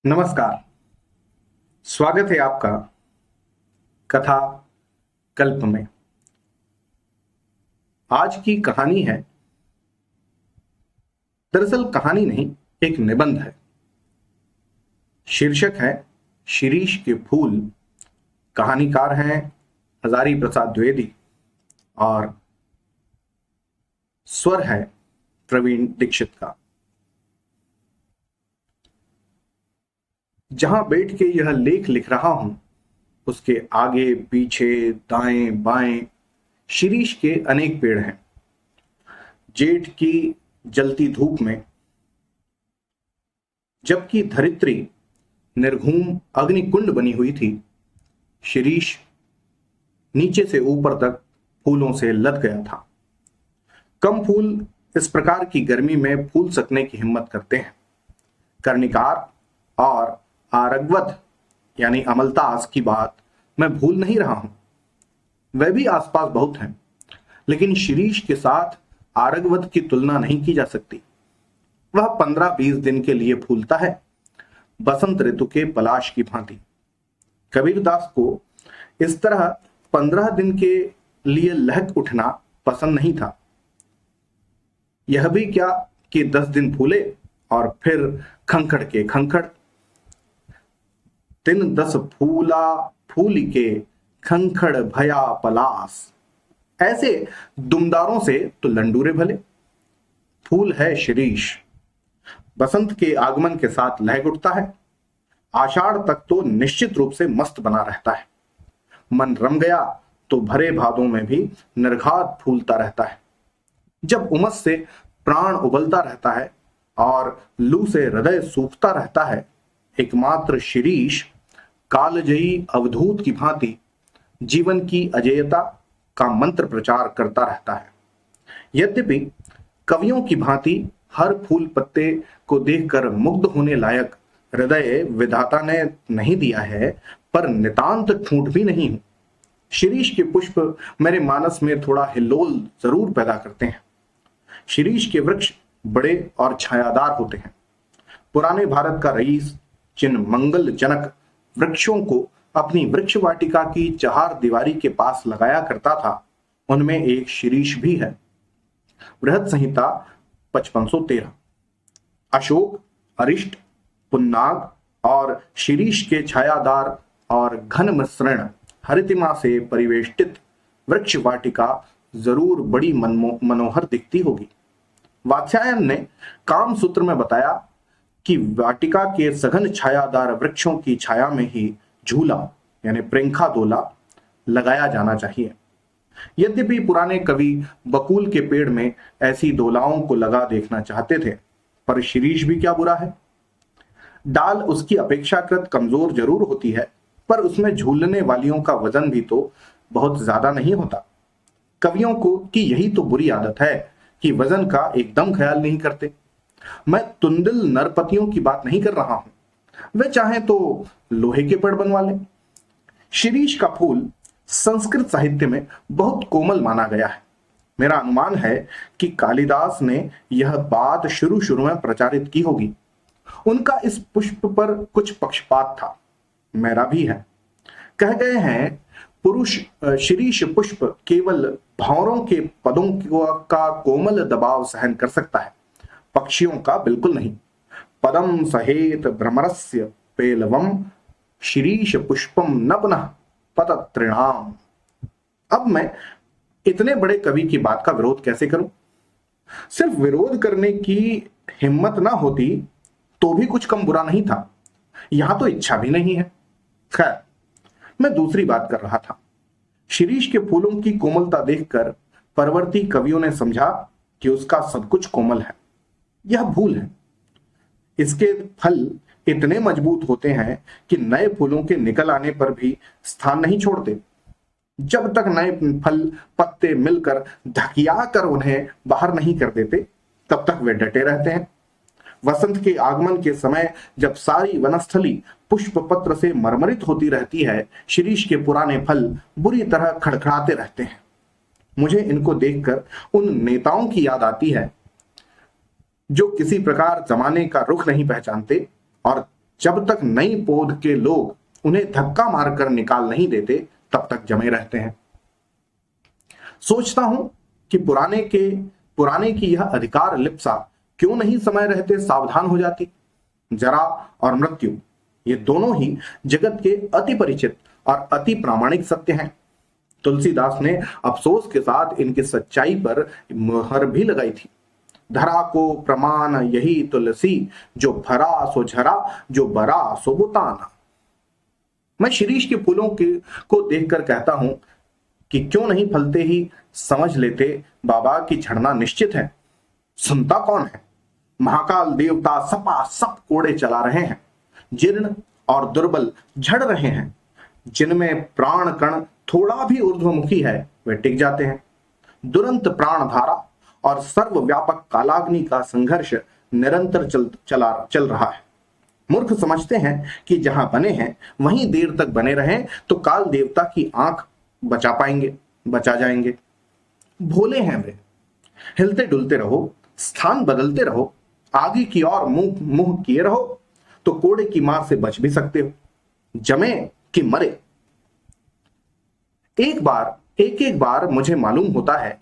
नमस्कार। स्वागत है आपका कथा कल्प में। आज की कहानी है, दरअसल कहानी नहीं, एक निबंध है। शीर्षक है शिरीष के फूल। कहानीकार हैं हजारी प्रसाद द्विवेदी और स्वर है प्रवीण दीक्षित का। जहां बैठ के यह लेख लिख रहा हूं, उसके आगे पीछे दाएं बाएं शिरीष के अनेक पेड़ हैं। जेठ की जलती धूप में, जबकि धरित्री निर्घूम अग्निकुंड बनी हुई थी, शिरीष नीचे से ऊपर तक फूलों से लद गया था। कम फूल इस प्रकार की गर्मी में फूल सकने की हिम्मत करते हैं। कर्णिकार और आरगवत यानी अमलतास की बात मैं भूल नहीं रहा हूं। वह भी आसपास बहुत हैं, लेकिन शिरीष के साथ आरगवत की तुलना नहीं की जा सकती। वह 15-20 दिन के लिए फूलता है, बसंत ऋतु के पलाश की भांति। कबीरदास को इस तरह 15 दिन के लिए लहक उठना पसंद नहीं था। यह भी क्या कि 10 दिन फूले और फिर खंखड़ के खंखड़। 3-10 फूला फूली के खंखड़ भया पलास। ऐसे दुमदारों से तो लंडूरे भले। फूल है शिरीष, बसंत के आगमन के साथ लहक उठता है। आषाढ़ तक तो निश्चित रूप से मस्त बना रहता है। मन रम गया तो भरे भादों में भी निर्घात फूलता रहता है। जब उमस से प्राण उबलता रहता है और लू से हृदय सूखता रहता है, एकमात्र शिरीष कालजयी अवधूत की भांति जीवन की अजेयता का मंत्र प्रचार करता रहता है। यद्यपि कवियों की भांति हर फूल पत्ते को देखकर मुग्ध होने लायक हृदय विधाता ने नहीं दिया है, पर नितांत ठूंठ भी नहीं हूं। शिरीष के पुष्प मेरे मानस में थोड़ा हिल्लोल जरूर पैदा करते हैं। शिरीष के वृक्ष बड़े और छायादार होते हैं। पुराने भारत का रईस जिन मंगल जनक वृक्षों को अपनी वृक्ष वाटिका की चहार दीवारी के पास लगाया करता था, उनमें एक शिरीष भी है। बृहत संहिता 5513। अशोक, अरिष्ट, पुन्नाग और शिरीष के छायादार और घन मिश्रण हरितिमा से परिवेष्टित वृक्ष वाटिका जरूर बड़ी मनोहर दिखती होगी। वात्स्यायन ने काम सूत्र में बताया कि वाटिका के सघन छायादार वृक्षों की छाया में ही झूला यानी प्रेंखा दोला लगाया जाना चाहिए। यद्यपि पुराने कवि बकुल के पेड़ में ऐसी दोलाओं को लगा देखना चाहते थे, पर शिरीष भी क्या बुरा है। डाल उसकी अपेक्षाकृत कमजोर जरूर होती है, पर उसमें झूलने वालियों का वजन भी तो बहुत ज्यादा नहीं होता। कवियों को की यही तो बुरी आदत है कि वजन का एकदम ख्याल नहीं करते। मैं तुंदिल नरपतियों की बात नहीं कर रहा हूं। वे चाहें तो लोहे के पेड़ बनवा लें। शिरीष का फूल संस्कृत साहित्य में बहुत कोमल माना गया है। मेरा अनुमान है कि कालिदास ने यह बात शुरू में प्रचारित की होगी। उनका इस पुष्प पर कुछ पक्षपात था, मेरा भी है। कह गए हैं, पुरुष शिरीष पुष्प केवल भंवरों के पदों का कोमल दबाव सहन कर सकता है, पक्षियों का बिल्कुल नहीं। पदम सहेत भ्रमरस्य पेलवम शिरीष पुष्पम न पुनः पतत्रिणाम। अब मैं इतने बड़े कवि की बात का विरोध कैसे करूं? सिर्फ विरोध करने की हिम्मत ना होती तो भी कुछ कम बुरा नहीं था। यहां तो इच्छा भी नहीं है। खैर, मैं दूसरी बात कर रहा था। शिरीष के फूलों की कोमलता देखकर परवर्ती कवियों ने समझा कि उसका सब कुछ कोमल है। यह भूल है। इसके फल इतने मजबूत होते हैं कि नए फूलों के निकल आने पर भी स्थान नहीं छोड़ते। जब तक नए फल पत्ते मिलकर ढकिया कर उन्हें बाहर नहीं कर देते, तब तक वे डटे रहते हैं। वसंत के आगमन के समय जब सारी वनस्थली पुष्प पत्र से मरमरित होती रहती है, शिरीष के पुराने फल बुरी तरह खड़खड़ाते रहते हैं। मुझे इनको देखकर उन नेताओं की याद आती है जो किसी प्रकार जमाने का रुख नहीं पहचानते और जब तक नई पौध के लोग उन्हें धक्का मारकर निकाल नहीं देते तब तक जमे रहते हैं। सोचता हूं कि पुराने की यह अधिकार लिप्सा क्यों नहीं समय रहते सावधान हो जाती। जरा और मृत्यु ये दोनों ही जगत के अति परिचित और अति प्रामाणिक सत्य हैं। तुलसीदास ने अफसोस के साथ इनकी सच्चाई पर मुहर भी लगाई थी। धरा को प्रमाण यही तुलसी, जो भरा सो झरा, जो बरा सो बुताना। मैं शिरीष के फूलों को देखकर कहता हूं कि क्यों नहीं फलते ही समझ लेते बाबा की झड़ना निश्चित है। सुनता कौन है? महाकाल देवता सपा सप कोड़े चला रहे हैं। जीर्ण और दुर्बल झड़ रहे हैं। जिनमें प्राण कण थोड़ा भी ऊर्ध्वमुखी है वे टिक जाते हैं। दुरंत प्राण धारा और सर्वव्यापक कालाग्नि का संघर्ष निरंतर चल रहा है। मूर्ख समझते हैं कि जहां बने हैं वहीं देर तक बने रहें तो काल देवता की आंख बचा जाएंगे। भोले हैं वे। हिलते डुलते रहो, स्थान बदलते रहो, आगे की ओर मुंह किए रहो तो कोड़े की मार से बच भी सकते हो। जमे कि मरे। एक बार मुझे मालूम होता है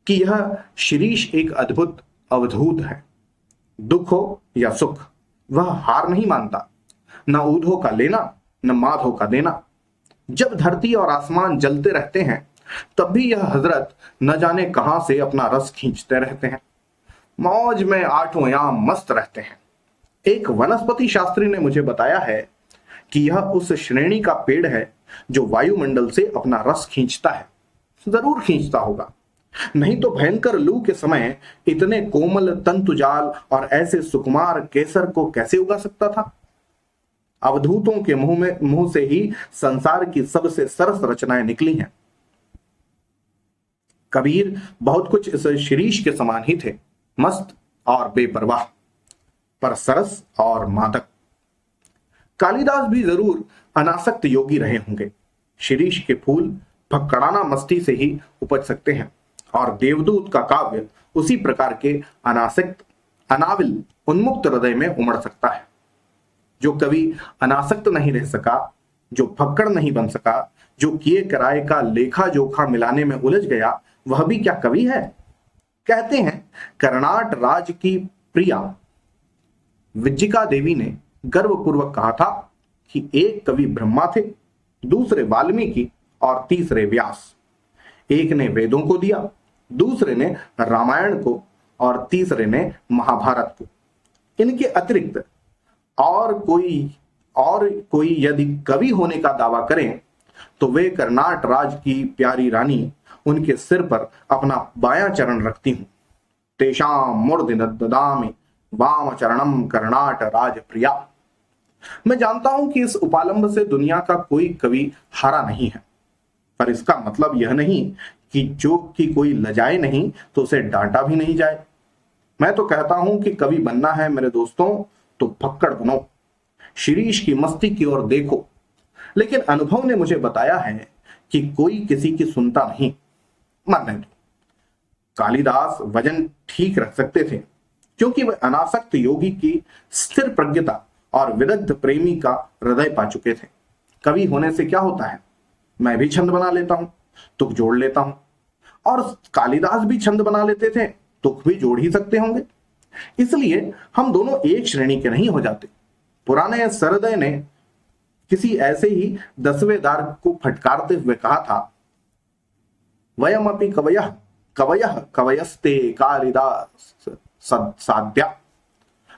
कि यह शिरीष एक अद्भुत अवधूत है। दुख हो या सुख वह हार नहीं मानता। न ऊधो का लेना न माधो का देना। जब धरती और आसमान जलते रहते हैं तब भी यह हजरत न जाने कहां से अपना रस खींचते रहते हैं। मौज में आठों याम मस्त रहते हैं। एक वनस्पति शास्त्री ने मुझे बताया है कि यह उस श्रेणी का पेड़ है जो वायुमंडल से अपना रस खींचता है। जरूर खींचता होगा, नहीं तो भयंकर लू के समय इतने कोमल तंतुजाल और ऐसे सुकुमार केसर को कैसे उगा सकता था। अवधूतों के मुंह से ही संसार की सबसे सरस रचनाएं निकली हैं। कबीर बहुत कुछ इस शिरीष के समान ही थे, मस्त और बेपरवाह, पर सरस और मादक। कालिदास भी जरूर अनासक्त योगी रहे होंगे। शिरीष के फूल भक्कड़ाना मस्ती से ही उपज सकते हैं और देवदूत का काव्य उसी प्रकार के अनासक्त अनाविल उन्मुक्त हृदय में उमड़ सकता है। जो कवि अनासक्त नहीं रह सका, जो भक्कड़ नहीं बन सका, जो किए कराए का लेखा जोखा मिलाने में उलझ गया, वह भी क्या कवि है? कहते हैं कर्णाट राज की प्रिया विज्जिका देवी ने गर्वपूर्वक कहा था कि एक कवि ब्रह्मा थे, दूसरे वाल्मीकि और तीसरे व्यास। एक ने वेदों को दिया, दूसरे ने रामायण को और तीसरे ने महाभारत को। इनके अतिरिक्त और कोई यदि कवि होने का दावा करें तो वे कर्नाट राज की प्यारी रानी उनके सिर पर अपना बायां चरण रखती हूं। तेषाम मूर्धनि ददामि वाम चरणम कर्नाट राज प्रिया। मैं जानता हूं कि इस उपालंब से दुनिया का कोई कवि हारा नहीं है, पर इसका मतलब यह नहीं कि कोई लजाए नहीं तो उसे डांटा भी नहीं जाए। मैं तो कहता हूं कि कवि बनना है मेरे दोस्तों तो फक्कड़ बनो, शिरीष की मस्ती की ओर देखो। लेकिन अनुभव ने मुझे बताया है कि कोई किसी की सुनता नहीं। मरने दो। कालिदास वजन ठीक रख सकते थे क्योंकि वे अनासक्त योगी की स्थिर प्रज्ञता और विदग्ध प्रेमी का हृदय पा चुके थे। कवि होने से क्या होता है? मैं भी छंद बना लेता हूं, तुक जोड़ लेता हूं, और कालिदास भी छंद बना लेते थे, तुक भी जोड़ ही सकते होंगे। इसलिए हम दोनों एक श्रेणी के नहीं हो जाते। पुराने सरदय ने किसी ऐसे ही 10वें दार को फटकारते हुए कहा था, वयमपि कवयः कवयः कवयस्ते कालिदास साध्या।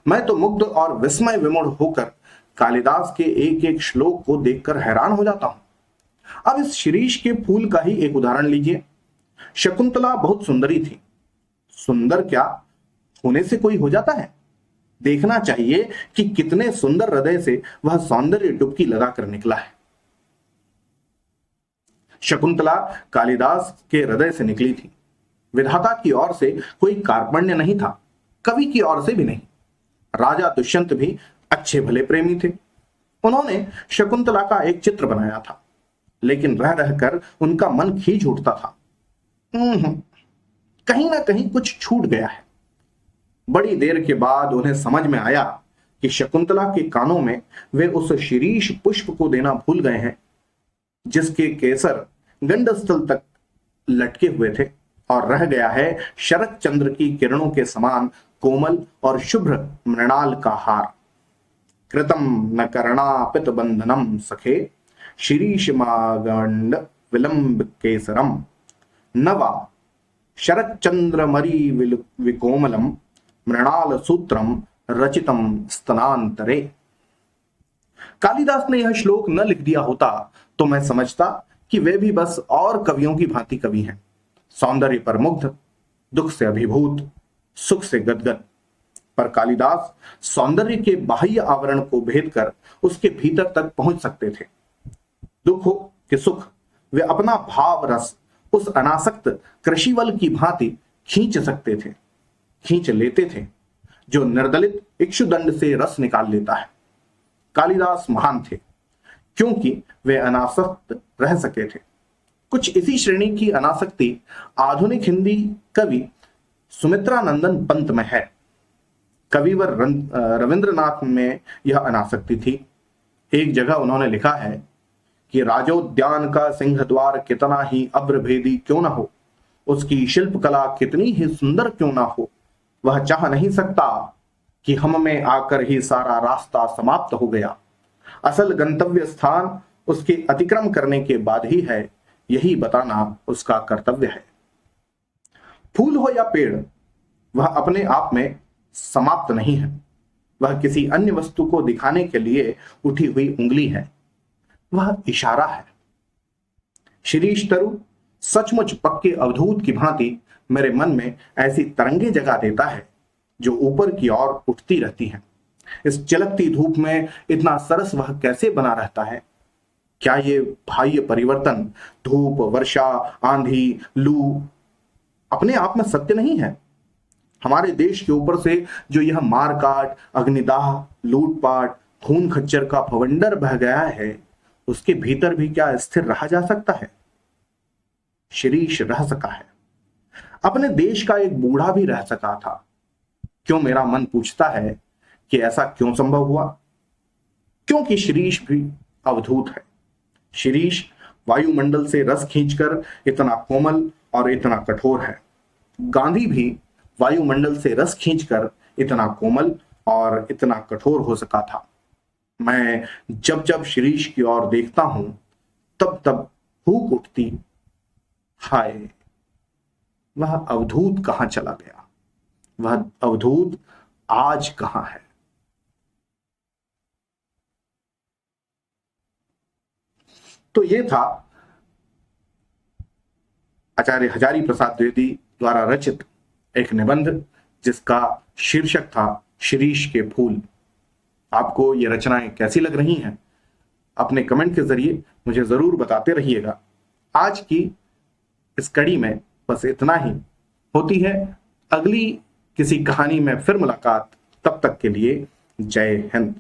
मैं तो मुग्ध और विस्मय विमूढ़ होकर कालिदास के एक एक श्लोक को देखकर हैरान हो जाता हूं। अब इस शिरीष के फूल का ही एक उदाहरण लीजिए। शकुंतला बहुत सुंदरी थी। सुंदर क्या होने से कोई हो जाता है? देखना चाहिए कि कितने सुंदर हृदय से वह सौंदर्य डुबकी लगाकर निकला है। शकुंतला कालिदास के हृदय से निकली थी। विधाता की ओर से कोई कार्पण्य नहीं था, कवि की ओर से भी नहीं। राजा दुष्यंत भी अच्छे भले प्रेमी थे। उन्होंने शकुंतला का एक चित्र बनाया था, लेकिन रह रहकर उनका मन खींच उठता था। कहीं ना कहीं कुछ छूट गया है। बड़ी देर के बाद उन्हें समझ में आया कि शकुंतला के कानों में वे उस शीरीष पुष्प को देना भूल गए हैं जिसके केसर गंडस्थल तक लटके हुए थे और रह गया है शरद चंद्र की किरणों के समान कोमल और शुभ्र मृणाल का हार। कृतम न करणापित बंधनम सखे शिरीषमागंड विलंब केसरम नवा शरद चंद्र मरी विकोमलम मृणाल सूत्रम रचितम स्तनांतरे। कालिदास ने यह श्लोक न लिख दिया होता तो मैं समझता कि वे भी बस और कवियों की भांति कवि हैं, सौंदर्य पर मुग्ध, दुख से अभिभूत, सुख से गदगद। पर कालिदास सौंदर्य के बाह्य आवरण को भेद कर उसके भीतर तक पहुंच सकते थे। दुख हो कि सुख, वे अपना भाव रस उस अनासक्त कृषिवल की भांति खींच सकते थे, खींच लेते थे, जो निर्दलित इक्षुदंड से रस निकाल लेता है। कालिदास महान थे क्योंकि वे अनासक्त रह सके थे। कुछ इसी श्रेणी की अनासक्ति आधुनिक हिंदी कवि सुमित्रानंदन पंत में है। कविवर रविंद्रनाथ में यह अनासक्ति थी। एक जगह उन्होंने लिखा है कि राजोद्यान का सिंह द्वार कितना ही अब्रभेदी क्यों न हो, उसकी शिल्प कला कितनी ही सुंदर क्यों ना हो, वह चाह नहीं सकता कि हम में आकर ही सारा रास्ता समाप्त हो गया। असल गंतव्य स्थान उसके अतिक्रम करने के बाद ही है, यही बताना उसका कर्तव्य है। फूल हो या पेड़, वह अपने आप में समाप्त नहीं है, वह किसी अन्य वस्तु को दिखाने के लिए उठी हुई उंगली है, वह इशारा है। शिरीष तरु सचमुच पक्के अवधूत की भांति मेरे मन में ऐसी तरंगे जगा देता है जो ऊपर की ओर उठती रहती हैं। इस चलकती धूप में इतना सरस वह कैसे बना रहता है? क्या ये बाह्य परिवर्तन, धूप, वर्षा, आंधी, लू अपने आप में सत्य नहीं है? हमारे देश के ऊपर से जो यह मारकाट, अग्निदाह, लूटपाट, खून खच्चर का भवंडर बह गया है, उसके भीतर भी क्या स्थिर रहा जा सकता है? शिरीष रह सका है। अपने देश का एक बूढ़ा भी रह सका था। क्यों, मेरा मन पूछता है कि ऐसा क्यों संभव हुआ? क्योंकि शिरीष भी अवधूत है। शिरीष वायुमंडल से रस खींचकर इतना कोमल और इतना कठोर है। गांधी भी वायुमंडल से रस खींचकर इतना कोमल और इतना कठोर हो सका था। मैं जब जब शिरीष की ओर देखता हूं तब तब हूक उठती, हाय वह अवधूत कहां चला गया, वह अवधूत आज कहां है? तो ये था आचार्य हजारी प्रसाद द्विवेदी द्वारा रचित एक निबंध जिसका शीर्षक था शिरीष के फूल। आपको ये रचनाएं कैसी लग रही हैं? अपने कमेंट के जरिए मुझे जरूर बताते रहिएगा। आज की इस कड़ी में बस इतना ही। होती है अगली किसी कहानी में फिर मुलाकात। तब तक के लिए जय हिंद।